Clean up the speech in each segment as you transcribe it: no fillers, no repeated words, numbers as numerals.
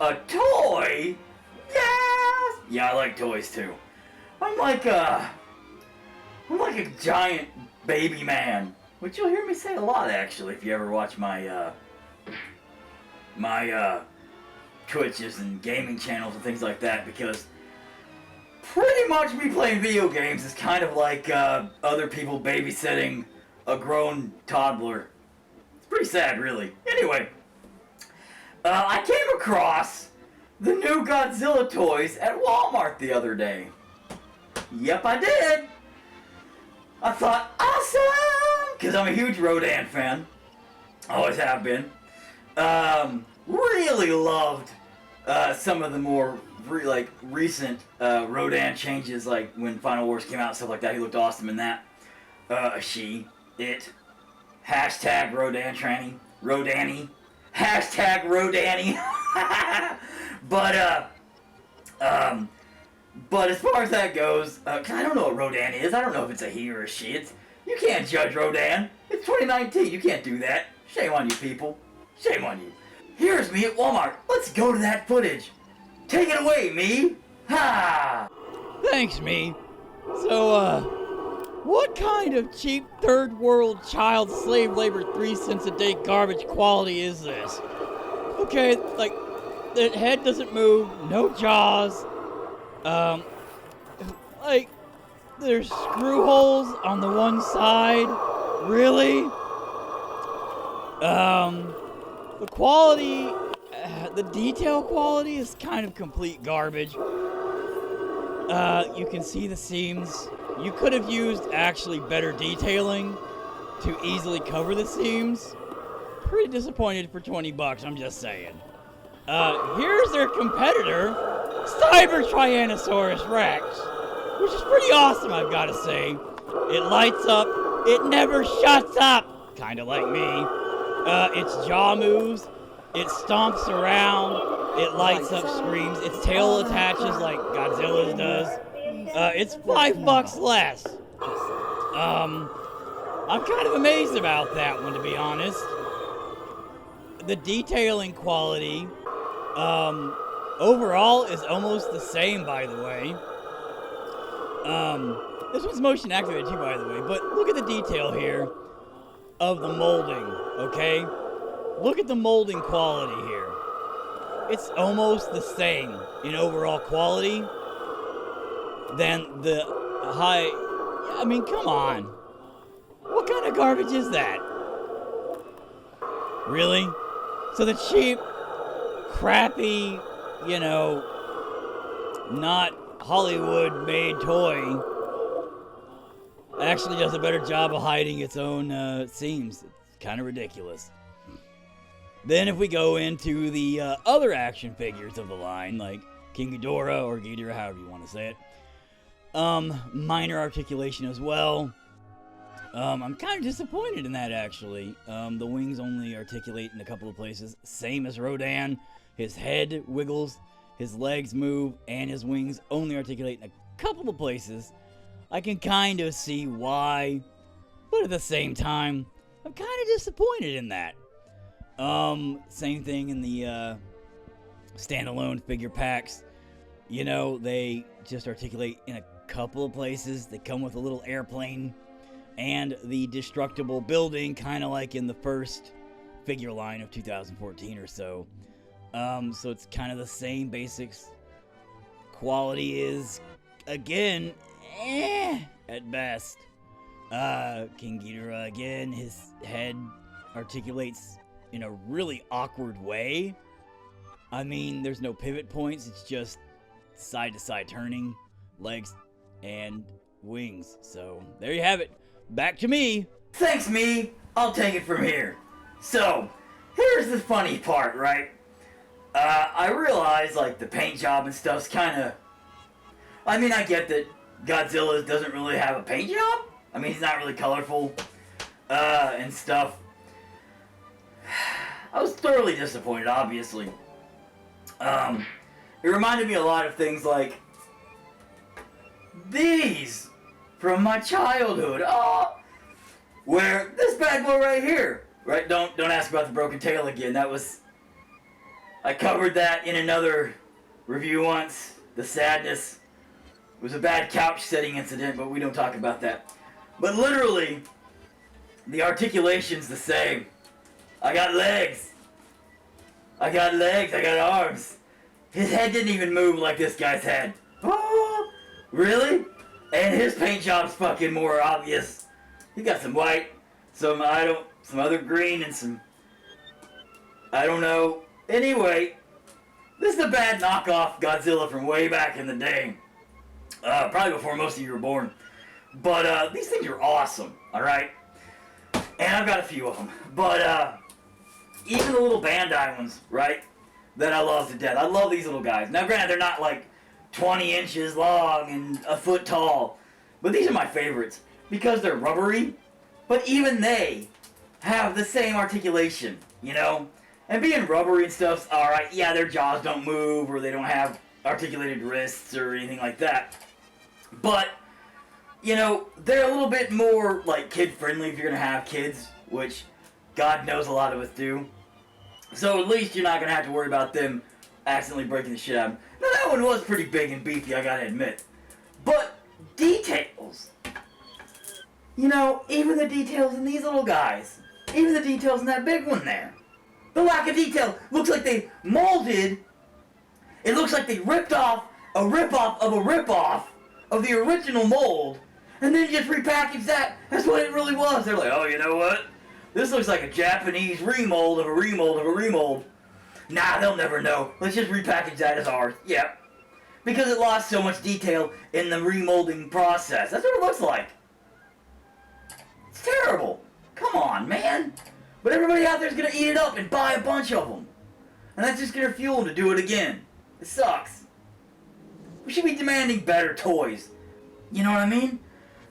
A toy? Yes! Yeah, I like toys too. I'm like a giant baby man. Which you'll hear me say a lot, actually, if you ever watch my Twitches and gaming channels and things like that, because pretty much me playing video games is kind of like other people babysitting a grown toddler. It's pretty sad, really. Anyway, I came across the new Godzilla toys at Walmart the other day. Yep, I did. I thought, awesome! Because I'm a huge RODAN fan. Always have been. Really loved some of the more recent RODAN changes, like when Final Wars came out and stuff like that. He looked awesome in that. Hashtag RODAN tranny. RODANny. Hashtag RODANny. But as far as that goes, cause I don't know what RODAN is. I don't know if it's a he or a she. You can't judge RODAN. It's 2019. You can't do that. Shame on you, people. Shame on you. Here's me at Walmart. Let's go to that footage. Take it away, me. Ha! Thanks, me. So, what kind of cheap third world child slave labor 3 cents a day garbage quality is this? Okay, like, the head doesn't move, no jaws, like, there's screw holes on the one side. Really? The quality, the detail quality is kind of complete garbage. You can see the seams. You could have used actually better detailing to easily cover the seams. Pretty disappointed for $20, I'm just saying. Here's their competitor, Cyber Tyrannosaurus Rex, which is pretty awesome, I've got to say. It lights up, it never shuts up, kind of like me. Its jaw moves, it stomps around, it lights up, screams, its tail attaches like Godzilla's does. It's $5 less. I'm kind of amazed about that one, to be honest. The detailing quality, overall is almost the same, by the way. This one's motion activated too, by the way, but look at the detail here of the molding, okay? Look at the molding quality here. It's almost the same in overall quality than the high... I mean, come on. What kind of garbage is that? Really? So the cheap, crappy, not Hollywood-made toy actually does a better job of hiding its own seams. It's kind of ridiculous. Then if we go into the other action figures of the line, like King Ghidorah or Ghidorah, however you want to say it, minor articulation as well. I'm kind of disappointed in that, actually. The wings only articulate in a couple of places. Same as Rodan. His head wiggles, his legs move, and his wings only articulate in a couple of places. I can kind of see why, but at the same time, I'm kind of disappointed in that. Same thing in the standalone figure packs. They just articulate in a couple of places. They come with a little airplane and the destructible building, kind of like in the first figure line of 2014 or so. So it's kind of the same basics. Quality is, again, at best. King Ghidorah, again, his head articulates in a really awkward way. I mean, there's no pivot points. It's just side-to-side turning, legs, and wings. So, there you have it. Back to me. Thanks, me. I'll take it from here. So, here's the funny part, right? I realize, like, the paint job and stuff's kind of... I mean, I get that Godzilla doesn't really have a paint job. I mean, he's not really colorful, and stuff. I was thoroughly disappointed, obviously. It reminded me a lot of things like these from my childhood. Oh, where this bad boy right here, right? Don't ask about the broken tail again. That was I covered that in another review once. The sadness. It was a bad couch setting incident, but we don't talk about that. But literally, the articulation's the same. I got legs. I got legs. I got arms. His head didn't even move like this guy's head. Oh, really? And his paint job's fucking more obvious. He got some white, some other green, and some, I don't know. Anyway, this is a bad knockoff Godzilla from way back in the day. Probably before most of you were born. But these things are awesome, alright? And I've got a few of them. But even the little Bandai ones, right? That I love to death. I love these little guys. Now granted, they're not like 20 inches long and a foot tall. But these are my favorites. Because they're rubbery. But even they have the same articulation, you know? And being rubbery and stuff's alright. Yeah, their jaws don't move or they don't have articulated wrists or anything like that. But, you know, they're a little bit more, like, kid-friendly if you're going to have kids, which God knows a lot of us do. So at least you're not going to have to worry about them accidentally breaking the shit out of them. Now, that one was pretty big and beefy, I got to admit. But details. You know, even the details in these little guys. Even the details in that big one there. The lack of detail looks like they molded. It looks like they ripped off a rip-off of a rip-off of the original mold, and then just repackaged that. That's what it really was. They're like, oh, you know what? This looks like a Japanese remold of a remold of a remold. Nah, they'll never know. Let's just repackage that as ours. Yep. Because it lost so much detail in the remolding process. That's what it looks like. It's terrible. Come on, man. But everybody out there is going to eat it up and buy a bunch of them. And that's just going to fuel them to do it again. It sucks. We should be demanding better toys. You know what I mean?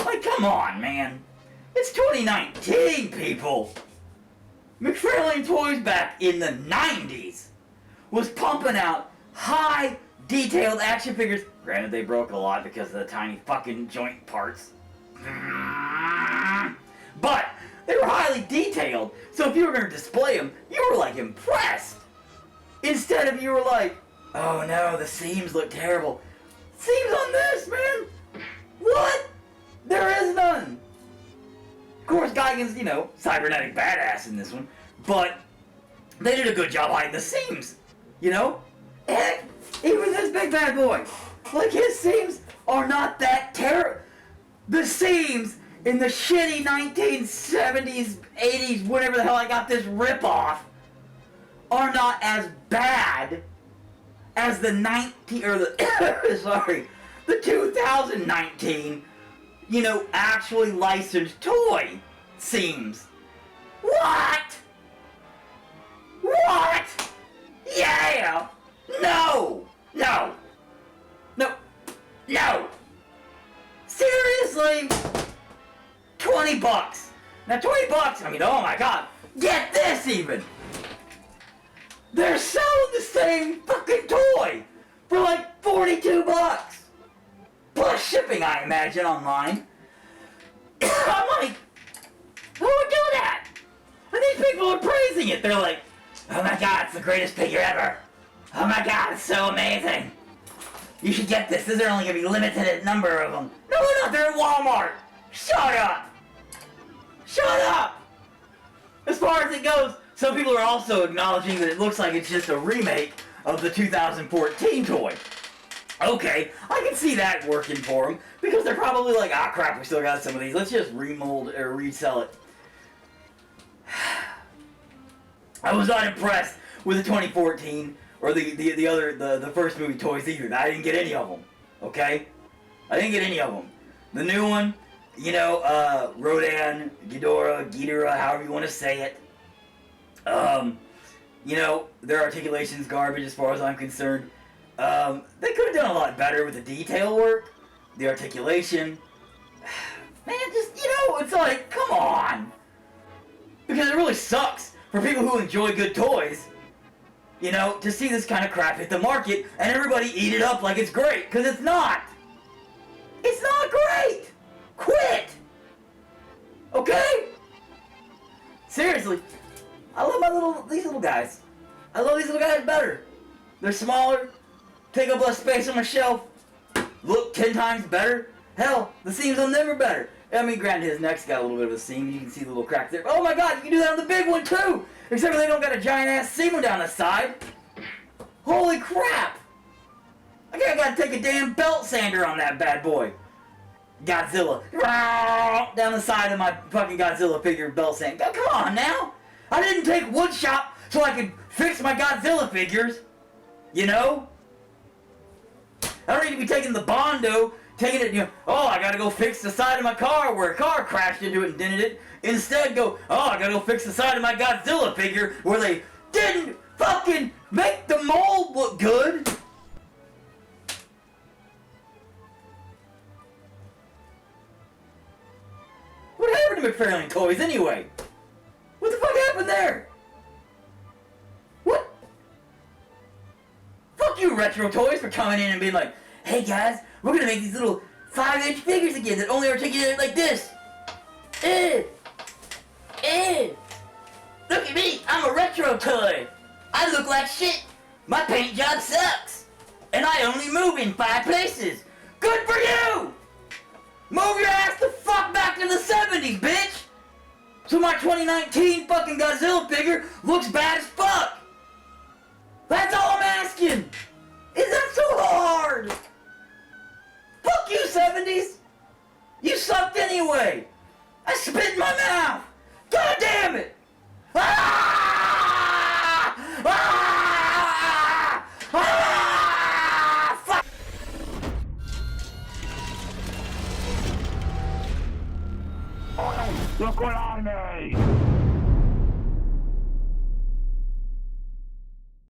Like, come on, man. It's 2019, people. McFarlane Toys back in the 90s was pumping out high detailed action figures. Granted, they broke a lot because of the tiny fucking joint parts. But they were highly detailed. So if you were going to display them, you were like impressed. Instead of you were like, oh no, the seams look terrible. Seams on this, man? What? There is none. Of course, Gigan's, you know, cybernetic badass in this one, but they did a good job hiding the seams, you know? Heck, even this big bad boy, like his seams are not that terrible. The seams in the shitty 1970s, 80s, whatever the hell I got this rip-off, are not as bad as the 2019, you know, actually licensed toy seems. What? What? Yeah! No! No! No! No! Seriously? $20. Now $20, I mean, oh my god. Get this even! They're selling the same fucking toy for like $42. Plus shipping, I imagine, online. I'm like, who would do that? And these people are praising it. They're like, oh my god, it's the greatest figure ever. Oh my god, it's so amazing. You should get this. There's only going to be limited number of them. No, they're not. They're at Walmart. Shut up. Shut up. As far as it goes, some people are also acknowledging that it looks like it's just a remake of the 2014 toy. Okay, I can see that working for them, because they're probably like, ah crap, we still got some of these, let's just remold or resell it. I was not impressed with the 2014, or the first movie toys either. I didn't get any of them, okay? I didn't get any of them. The new one, you know, RODAN, Ghidorah, however you want to say it. You know, their articulation's garbage as far as I'm concerned. They could have done a lot better with the detail work, the articulation. Man, just, you know, it's like, come on. Because it really sucks for people who enjoy good toys, you know, to see this kind of crap hit the market and everybody eat it up like it's great, because it's not. It's not great. Quit. Okay? Seriously. I love these little guys. I love these little guys better. They're smaller, take up less space on my shelf, look 10 times better. Hell, the seams on them are better. I mean, granted, his neck's got a little bit of a seam. You can see the little crack there. Oh my god, you can do that on the big one too! Except for they don't got a giant ass seam down the side. Holy crap! I gotta take a damn belt sander on that bad boy. Godzilla. Down the side of my fucking Godzilla figure belt sander. Oh, come on now! I didn't take wood shop so I could fix my Godzilla figures. You know? I don't need to be taking the Bondo, taking it, oh, I gotta go fix the side of my car where a car crashed into it and dented it. Instead, go, oh, I gotta go fix the side of my Godzilla figure where they didn't fucking make the mold look good. What happened to McFarlane Toys anyway? What the fuck happened there? What? Fuck you, Retro Toys, for coming in and being like, hey guys, we're gonna make these little 5-inch figures again that only articulate like this. Look at me, I'm a Retro Toy. I look like shit. My paint job sucks. And I only move in 5 places. Good for you! Move your ass the fuck back to the 70s, bitch! So my 2019 fucking Godzilla figure looks bad as fuck! That's all I'm asking! Is that so hard? Fuck you, 70s! You sucked anyway! I spit in my mouth! God damn it! Ah! Ah! Ah! Fuck! Look what I made!